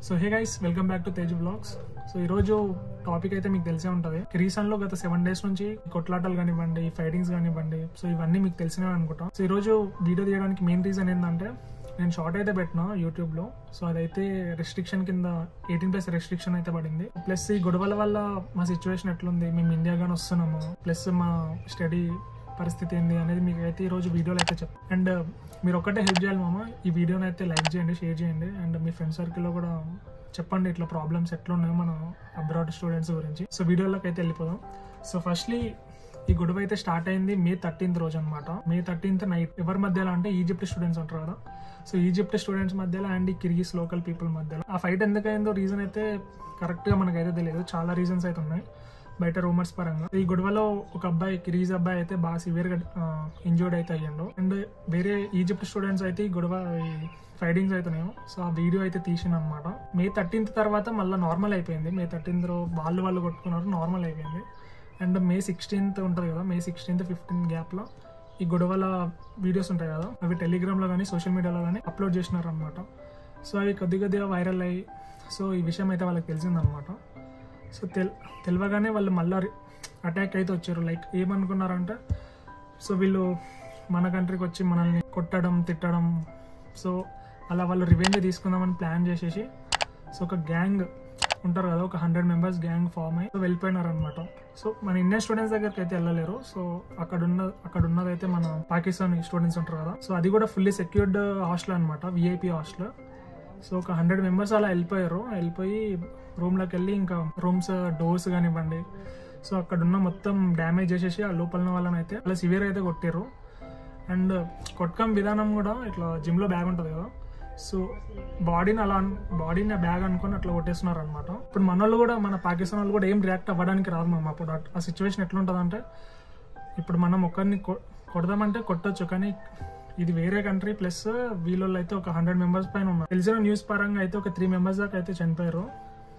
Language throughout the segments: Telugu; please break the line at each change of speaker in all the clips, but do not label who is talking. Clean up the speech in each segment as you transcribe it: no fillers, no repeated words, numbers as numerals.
So hey guys, welcome back to Tej vlogs. So ఈరోజు టాపిక్ అయితే మీకు తెలిసే ఉంటుంది. రీసెంట్ లో గత 7 days నుంచి కొట్లాటలు కానివ్వండి, ఫైటింగ్స్ కానివ్వండి, సో ఇవన్నీ మీకు తెలిసినవి అనుకుంటాం. సో ఈరోజు వీడియో తీయడానికి మెయిన్ రీజన్ ఏంటంటే, నేను షార్ట్ అయితే పెట్టినా యూట్యూబ్ లో. సో అదైతే రెస్ట్రిక్షన్ కింద 18+ రెస్ట్రిక్షన్ అయితే పడింది. ప్లస్ ఈ గొడవల వల్ల మా సిచ్యువేషన్ ఎట్లుంది, మేము ఇండియా గానీ వస్తున్నాము, ప్లస్ మా స్టడీ పరిస్థితి ఏంది అనేది మీకు అయితే ఈరోజు వీడియోలో అయితే చెప్తాను. అండ్ మీరు ఒక్కటే హెల్ప్ చేయాలి మామ, ఈ వీడియోని అయితే లైక్ చేయండి, షేర్ చేయండి, అండ్ మీ ఫ్రెండ్ సర్కిల్లో కూడా చెప్పండి ఇట్లా ప్రాబ్లమ్స్ ఎట్లా ఉన్నాయో మన అబ్రాడ్ స్టూడెంట్స్ గురించి. సో వీడియోలోకి అయితే వెళ్ళిపోదాం. సో ఫస్ట్లీ ఈ గొడవ అయితే స్టార్ట్ అయింది May 13th రోజు అనమాట. May 13th నైట్ ఎవరి మధ్యలో అంటే ఈజిప్ట్ స్టూడెంట్స్ అంటారు కదా, సో ఈజిప్ట్ స్టూడెంట్స్ మధ్యలో అండ్ ఈ కిర్గిస్ లోకల్ పీపుల్ మధ్యలో. ఆ ఫైట్ ఎందుకైందో రీజన్ అయితే కరెక్ట్గా మనకైతే తెలియదు, చాలా రీజన్స్ అయితే ఉన్నాయి బయట రూమర్స్ పరంగా. ఈ గొడవలో ఒక అబ్బాయి, కిర్గిజ్ అబ్బాయి అయితే బాగా సివియర్గా ఇంజూర్డ్ అయితే అయ్యాడు. అండ్ వేరే ఈజిప్ట్ స్టూడెంట్స్ అయితే ఈ గొడవ ఫైటింగ్స్ అవుతున్నాయో, సో ఆ వీడియో అయితే తీసిన అనమాట. May 13th తర్వాత మళ్ళీ నార్మల్ అయిపోయింది. May 13th వాళ్ళు కొట్టుకున్నారు, నార్మల్ అయిపోయింది. అండ్ May 16th ఉంటుంది కదా, May 16th 15 గ్యాప్లో ఈ గొడవల వీడియోస్ ఉంటాయి కదా, అవి టెలిగ్రామ్లో కానీ సోషల్ మీడియాలో కానీ అప్లోడ్ చేసినారు అనమాట. సో అవి కొద్దిగా వైరల్ అయ్యి, సో ఈ విషయం అయితే వాళ్ళకి తెలిసిందనమాట. సో తెలియగానే వాళ్ళు మళ్ళీ అటాక్ అయితే వచ్చారు. లైక్ ఏమనుకున్నారంటే, సో వీళ్ళు మన కంట్రీకి వచ్చి మనల్ని కొట్టడం, తిట్టడం, సో అలా వాళ్ళు రివెంజ్ తీసుకుందామని ప్లాన్ చేసేసి, సో ఒక గ్యాంగ్ ఉంటారు కదా, ఒక 100 members గ్యాంగ్ ఫామ్ అయ్యి వెళ్ళిపోయినారు అనమాట. సో మన ఇండియన్ స్టూడెంట్స్ దగ్గరికి అయితే వెళ్ళలేరు. సో అక్కడ ఉన్నదైతే మన పాకిస్తాన్ స్టూడెంట్స్ ఉంటారు కదా, సో అది కూడా ఫుల్లీ సెక్యూర్డ్ హాస్టల్ అనమాట, VIP హాస్టల్. సో ఒక 100 members అలా వెళ్ళిపోయి రూమ్లోకి వెళ్ళి ఇంకా రూమ్స్ డోర్స్ కానివ్వండి, సో అక్కడ ఉన్న మొత్తం డ్యామేజ్ చేసేసి ఆ లోపల వాళ్ళని అయితే అలా సివియర్ అయితే కొట్టారు. అండ్ కొట్టకం విధానం కూడా ఇట్లా జిమ్లో బ్యాగ్ ఉంటుంది కదా, సో బాడీని బ్యాగ్ అనుకొని అట్లా కొట్టేస్తున్నారు అనమాట. ఇప్పుడు మన వాళ్ళు కూడా, మన పాకిస్తాన్ వాళ్ళు కూడా ఏం రియాక్ట్ అవ్వడానికి రాదు మామ. అప్పుడు ఆ సిచ్యువేషన్ ఎట్లుంటుంది అంటే, ఇప్పుడు మనం ఒకరిని కొడదామంటే కొట్టచ్చు, కానీ ఇది వేరే కంట్రీ, ప్లస్ వీళ్ళు అయితే ఒక 100 members పైన ఉన్నారు. తెలిసిన న్యూస్ పరంగా అయితే ఒక 3 members దాకా అయితే చనిపోయారు,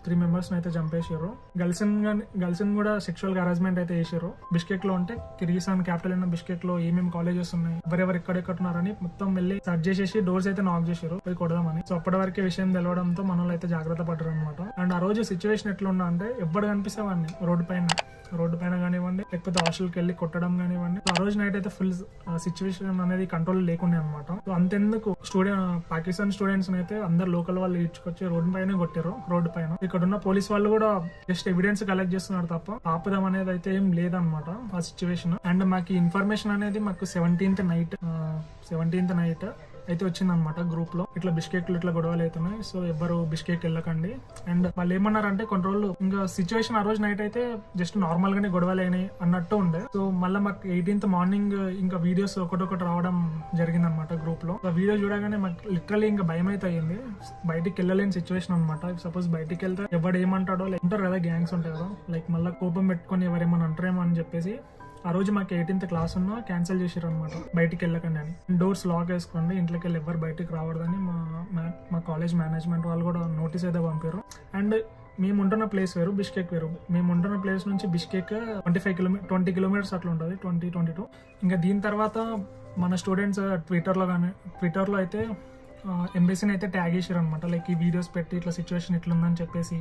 3 members అయితే చంపేసారు. గర్ల్స్ కూడా సెక్షువల్ హరాస్మెంట్ అయితే చేశారు. బిష్కెక్ లో అంటే కిర్గిస్తాన్ క్యాపిటల్ అయిన బిష్కెక్ లో ఏమేమి కాలేజెస్ ఉన్నాయి, ఎవరెవరు ఎక్కడున్నారని మొత్తం వెళ్ళి సర్చ్ చేసేసి డోర్స్ అయితే నాక్ చేశారు పోయి కొడదామని. సో అప్పటి వరకే విషయం తెలవడంతో మన వాళ్ళు అయితే జాగ్రత్త పడ్డారు అనమాట. అండ్ ఆ రోజు సిచ్యువేషన్ ఎట్లా ఉన్నా అంటే, ఎప్పుడు కనిపిస్తే వాడిని రోడ్డు పైన కానివ్వండి, లేకపోతే హాస్టల్కి వెళ్ళి కొట్టడం కానివ్వండి. ఆ రోజు నైట్ అయితే ఫుల్ సిచ్యువేషన్ అనేది కంట్రోల్ లేకుండా అనమాట. సో అంతెందుకు పాకిస్తాన్ స్టూడెంట్స్ అయితే అందరు లోకల్ వాళ్ళు ఇచ్చుకొచ్చి రోడ్డు పైన కొట్టారు. రోడ్డు పైన ఇక్కడ ఉన్న పోలీస్ వాళ్ళు కూడా జస్ట్ ఎవిడెన్స్ కలెక్ట్ చేస్తున్నారు తప్ప ఆపుదాం అనేది అయితే ఏం లేదనమాట ఆ సిచ్యువేషన్. అండ్ మాకు ఇన్ఫర్మేషన్ అనేది మాకు 17th నైట్ అయితే వచ్చిందనమాట గ్రూప్ లో, ఇట్లా బిష్కెక్లు ఇట్లా గొడవలు అవుతున్నాయి, సో ఎవ్వరు బిష్కెక్ వెళ్ళకండి. అండ్ వాళ్ళు ఏమన్నారంటే, కొన్ని రోజులు ఇంకా సిచ్యువేషన్ ఆ రోజు నైట్ అయితే జస్ట్ నార్మల్ గానే గొడవలు అయినాయి అన్నట్టు ఉండే. సో మళ్ళీ మాకు 18th మార్నింగ్ ఇంకా వీడియోస్ ఒకటి రావడం జరిగిందనమాట గ్రూప్ లో. ఆ వీడియో చూడగానే మాకు లిటరలీ ఇంకా భయం అయితే అయ్యింది. బయటికి వెళ్ళలేని సిచ్యువేషన్ అనమాట. సపోజ్ బయటికి వెళ్తే ఎవడు ఏమంటాడో, లైక్ ఉంటారు కదా గ్యాంగ్స్ ఉంటాయి కదా, లైక్ మళ్ళీ కోపం పెట్టుకొని ఎవరేమని అంటారేమో అని చెప్పేసి ఆ రోజు మాకు 18th క్లాస్ ఉన్నా క్యాన్సిల్ చేసారు అనమాట, బయటికి వెళ్ళకండి అని. డోర్స్ లాక్ వేసుకోండి, ఇంట్లోకి వెళ్ళి ఎవరు బయటికి రావద్దని మా కాలేజ్ మేనేజ్మెంట్ వాళ్ళు కూడా నోటీస్ అయితే పంపారు. అండ్ మేము ఉంటున్న ప్లేస్ వేరు, బిష్కెక్ వేరు. మేము ఉంటున్న ప్లేస్ నుంచి బిష్కెక్ 20 kilometers అట్లా ఉంటుంది, 20-22. ఇంకా దీని తర్వాత మన స్టూడెంట్స్ ట్విట్టర్లో అయితే ఎంబసీని అయితే ట్యాగ్ చేసారు అనమాట. లైక్ ఈ వీడియోస్ పెట్టి ఇట్లా సిచ్యువేషన్ ఇట్లుందని చెప్పేసి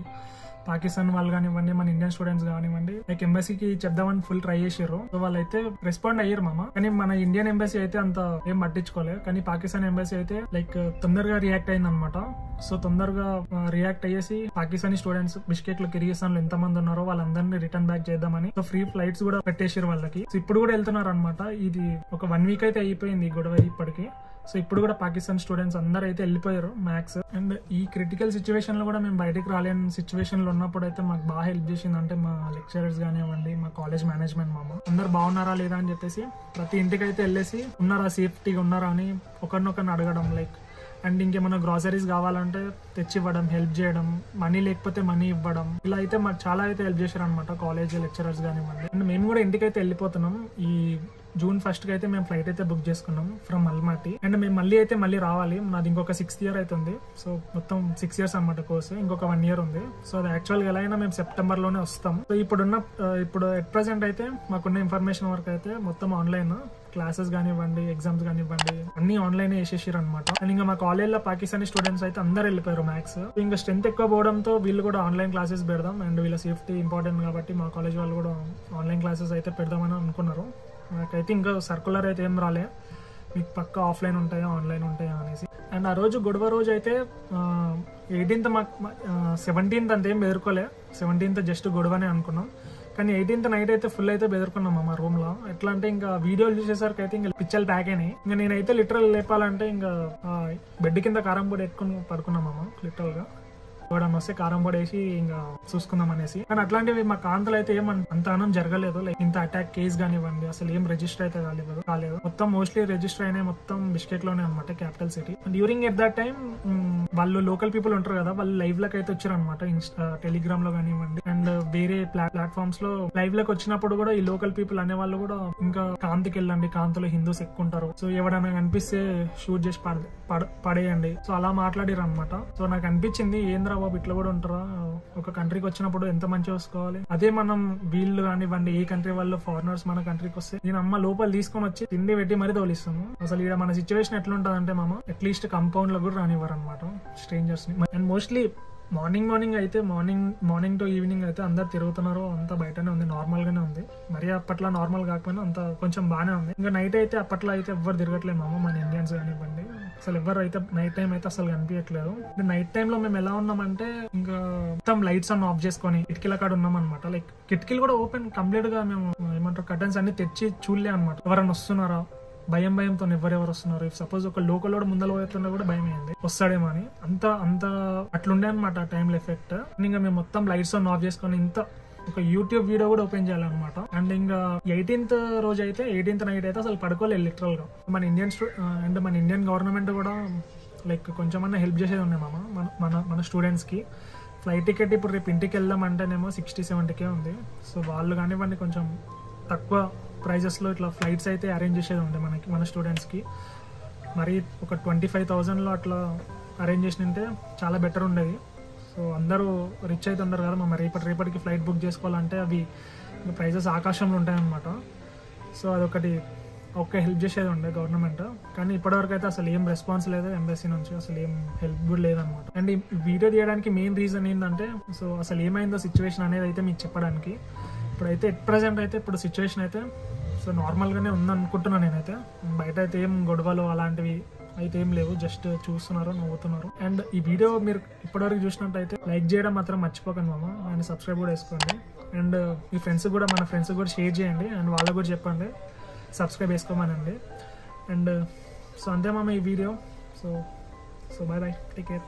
పాకిస్తాన్ వాళ్ళు కానివ్వండి, మన ఇండియన్ స్టూడెంట్స్ కానివ్వండి, లైక్ ఎంబసీకి చెప్దామని ఫుల్ ట్రై చేసారు. సో వాళ్ళు అయితే రెస్పాండ్ అయ్యారు మామ. కానీ మన ఇండియన్ ఎంబసీ అయితే అంత ఏం పట్టించుకోలేదు, కానీ పాకిస్తాన్ ఎంబసీ అయితే లైక్ తొందరగా రియాక్ట్ అయింది అనమాట. సో తొందరగా రియాక్ట్ అయ్యేసి పాకిస్తానీ స్టూడెంట్స్ బిష్కెక్ లో కిర్గిస్తాన్ లో ఎంతమంది ఉన్నారో వాళ్ళందరినీ రిటర్న్ బ్యాక్ చేద్దామని సో ఫ్రీ ఫ్లైట్స్ కూడా పెట్టేసారు వాళ్ళకి. సో ఇప్పుడు కూడా వెళ్తున్నారు అనమాట. ఇది ఒక 1 week అయితే అయిపోయింది ఈ గొడవ ఇప్పటికి. సో ఇప్పుడు కూడా పాకిస్తాన్ స్టూడెంట్స్ అందరూ అయితే వెళ్ళిపోయారు మ్యాక్స్. అండ్ ఈ క్రిటికల్ సిచ్యువేషన్ లో కూడా మేము బయటకు రాలేని సిచ్యువేషన్ లో ఉన్నప్పుడు అయితే మాకు బాగా హెల్ప్ చేసింది అంటే మా లెక్చరర్స్ కానివ్వండి, మా కాలేజ్ మేనేజ్మెంట్ మామ. అందరు బాగున్నారా లేదా అని చెప్పేసి ప్రతి ఇంటికి అయితే వెళ్ళేసి ఉన్నారా, సేఫ్టీగా ఉన్నారా అని ఒకరినొకరిని అడగడం, లైక్ అండ్ ఇంకేమైనా గ్రాసరీస్ కావాలంటే తెచ్చివ్వడం, హెల్ప్ చేయడం, మనీ లేకపోతే మనీ ఇవ్వడం, ఇలా అయితే మాకు చాలా అయితే హెల్ప్ చేశారు అనమాట కాలేజ్ లెక్చరర్స్ కానివ్వండి. అండ్ మేము కూడా ఇంటికైతే వెళ్ళిపోతున్నాం. ఈ జూన్ 1st అయితే మేము ఫ్లైట్ అయితే బుక్ చేసుకున్నాం ఫ్రమ్ అల్మాటీ. అండ్ మేము మళ్ళీ రావాలి. నాది ఇంకొక 6th ఇయర్ అవుతుంది. సో మొత్తం 6 years అనమాట కోర్స్. ఇంకొక 1 year ఉంది. సో అది యాక్చువల్గా ఎలా అయినా మేము సెప్టెంబర్ లోనే వస్తాం. సో ఇప్పుడు ఎట్ ప్రెసెంట్ అయితే మాకున్న ఇన్ఫర్మేషన్ వరకు అయితే మొత్తం ఆన్లైన్ క్లాసెస్ కానివ్వండి, ఎగ్జామ్స్ కానివ్వండి, అన్ని ఆన్లైన్ వేసేసారు అనమాట. అండ్ ఇంకా మా కాలేజ్లో పాకిస్తానీ స్టూడెంట్స్ అయితే అందరు వెళ్ళిపోయారు మ్యాథ్స్. ఇంకా స్ట్రెంత్ ఎక్కువ పోవడంతో వీళ్ళు కూడా ఆన్లైన్ క్లాసెస్ పెడదాం, అండ్ వీళ్ళ సేఫ్టీ ఇంపార్టెంట్ కాబట్టి మా కాలేజ్ వాళ్ళు కూడా ఆన్లైన్ క్లాసెస్ అయితే పెడదామని అనుకున్నారు. నాకైతే ఇంకా సర్కులర్ అయితే ఏం రాలే, మీకు పక్కా ఆఫ్లైన్ ఉంటాయా ఆన్లైన్ ఉంటాయా అనేసి. అండ్ ఆ రోజు గొడవ రోజు అయితే 18th 17th అంతేం బెదురుకోలే. 17th జస్ట్ గొడవనే అనుకున్నాం. కానీ 18th నైట్ అయితే ఫుల్ అయితే బెదురుకున్నాం మా రూమ్ లో. ఎట్లా అంటే ఇంకా వీడియోలు చూసేసరికి అయితే ఇంకా పిచ్చలు ప్యాక్ అయినాయి. ఇంకా నేనైతే లిటరల్ లేపాలంటే ఇంకా బెడ్ కింద కారం పొడి ఎట్టుకుని పడుకున్నామమ్మ లిటరల్ గా. ఎవడన్నా వస్తే కారం పొడి వేసి ఇంకా చూసుకుందాం అనేసి. కానీ అట్లాంటివి మా కాంతలు అయితే అంత అనం జరగలేదు. లైక్ ఇంత అటాక్ కేసు కానివ్వండి అసలు ఏం రిజిస్టర్ అయితే కాలేదు. మొత్తం మోస్ట్లీ రిజిస్టర్ అయినాయి మొత్తం బిష్కెట్ లోనే అనమాట, capital city. During at that time వాళ్ళు లోకల్ పీపుల్ ఉంటారు కదా, వాళ్ళు లైవ్ లకు అయితే వచ్చారు అనమాట. టెలిగ్రామ్ లో కానివ్వండి అండ్ వేరే ప్లాట్ఫామ్స్ లో లైవ్ లకు వచ్చినప్పుడు కూడా ఈ లోకల్ పీపుల్ అనే వాళ్ళు కూడా ఇంకా కాంతికి వెళ్ళండి, కాంతిలో హిందూస్ ఎక్కువ ఉంటారు, సో ఎవడైనా కనిపిస్తే షూట్ చేసి పడేయండి, సో అలా మాట్లాడారు అనమాట. సో నాకు అనిపించింది ఏంద్రా బాబు ఇట్లా కూడా ఉంటారా, ఒక కంట్రీకి వచ్చినప్పుడు ఎంత మంచిగా చూసుకోవాలి. అదే మనం వీళ్ళు కానివ్వండి ఏ కంట్రీ వాళ్ళు ఫారినర్స్ మన కంట్రీకి వస్తే నేను అమ్మ లోపల తీసుకొని వచ్చి తిండి పెట్టి మరీ తోలిస్తాము. అసలు ఇక్కడ మన సిచ్యువేషన్ ఎట్లుంటది అంటే మామ అట్లీస్ట్ కంపౌండ్ లో కూడా రానివ్వరు అనమాట స్ట్రేంజర్స్ ని. అండ్ మోస్ట్లీ మార్నింగ్ అయితే మార్నింగ్ టు ఈవినింగ్ అయితే అందరు తిరుగుతున్నారు, అంతా బయటనే ఉంది, నార్మల్ గానే ఉంది. మరీ అప్పట్లో నార్మల్ కాకపోయినా అంత కొంచెం బాగానే ఉంది. ఇంకా నైట్ అయితే అప్పట్లో అయితే ఎవ్వరు తిరగట్లేదు మామ, మన ఇండియన్స్ కానివ్వండి అసలు ఎవరు అయితే నైట్ టైం అయితే అసలు కనిపించట్లేదు. నైట్ టైం లో మేము ఎలా ఉన్నామంటే ఇంకా మొత్తం లైట్స్ అన్ని ఆఫ్ చేసుకొని కిటికీల కాడ ఉన్నాం అనమాట. లైక్ కిటికీలు కూడా ఓపెన్ కంప్లీట్ గా మేము ఏమంటారు కర్టన్స్ అన్ని తెచ్చి చూడలే అనమాట. ఎవరైనా వస్తున్నారా భయంతో ఎవరెవరు వస్తున్నారు, ఇఫ్ సపోజ్ ఒక లోకల్ కూడా ముందర పోతున్నా కూడా భయం అయింది వస్తాడేమో అని. అంత అట్లుండే అనమాట ఆ టైంలో ఎఫెక్ట్. ఇంకా మేము మొత్తం లైట్స్ ఆఫ్ చేసుకొని ఇంత ఒక యూట్యూబ్ వీడియో కూడా ఓపెన్ చేయాలన్నమాట. అండ్ ఇంకా 18th రోజు అయితే 18th నైట్ అయితే అసలు పడుకోలేదు లిటరల్ గా. మన ఇండియన్ గవర్నమెంట్ కూడా లైక్ కొంచెమన్నా హెల్ప్ చేసేది ఉన్నాయి మామ మన స్టూడెంట్స్ కి. ఫ్లైట్ టికెట్ ఇప్పుడు రేపు ఇంటికి వెళ్దాం అంటేనేమో 60-70K ఉంది. సో వాళ్ళు కానివ్వండి కొంచెం తక్కువ ప్రైజెస్ లో ఇట్లా ఫ్లైట్స్ అయితే అరేంజ్ చేసేది ఉండే మన స్టూడెంట్స్ కి. మరి ఒక 25,000 అట్లా అరేంజ్ చేసినంటే చాలా బెటర్ ఉండేది. సో అందరూ రిచ్ అయితే ఉండరు కదా, మరి రేపటికి ఫ్లైట్ బుక్ చేసుకోవాలంటే అవి ప్రైజెస్ ఆకాశంలో ఉంటాయన్నమాట. సో అదొకటి హెల్ప్ చేసేది ఉండే గవర్నమెంట్. కానీ ఇప్పటివరకు అయితే అసలు ఏం రెస్పాన్స్ లేదు ఎంబసీ నుంచి, అసలు ఏం హెల్ప్ కూడా లేదనమాట. అండ్ ఈ వీడియో తీయడానికి మెయిన్ రీజన్ ఏంటంటే సో అసలు ఏమైందో సిచ్యువేషన్ అనేది అయితే మీకు చెప్పడానికి. ఇప్పుడైతే ఎట్ ప్రజెంట్ అయితే ఇప్పుడు సిచ్యువేషన్ అయితే సో నార్మల్గానే ఉందనుకుంటున్నాను నేనైతే. బయట అయితే ఏం గొడవలు అలాంటివి అయితే ఏం లేవు, జస్ట్ చూస్తున్నారు నవ్వుతున్నారు. అండ్ ఈ వీడియో మీరు ఇప్పటివరకు చూసినట్టయితే లైక్ చేయడం మాత్రం మర్చిపోకండి మామ, అండ్ సబ్స్క్రైబ్ కూడా వేసుకోండి. అండ్ మీ ఫ్రెండ్స్ కూడా మన ఫ్రెండ్స్ కూడా షేర్ చేయండి, అండ్ వాళ్ళకు కూడా చెప్పండి సబ్స్క్రైబ్ చేసుకోమనండి. అండ్ సో అంతే మామ ఈ వీడియో. So bye take care.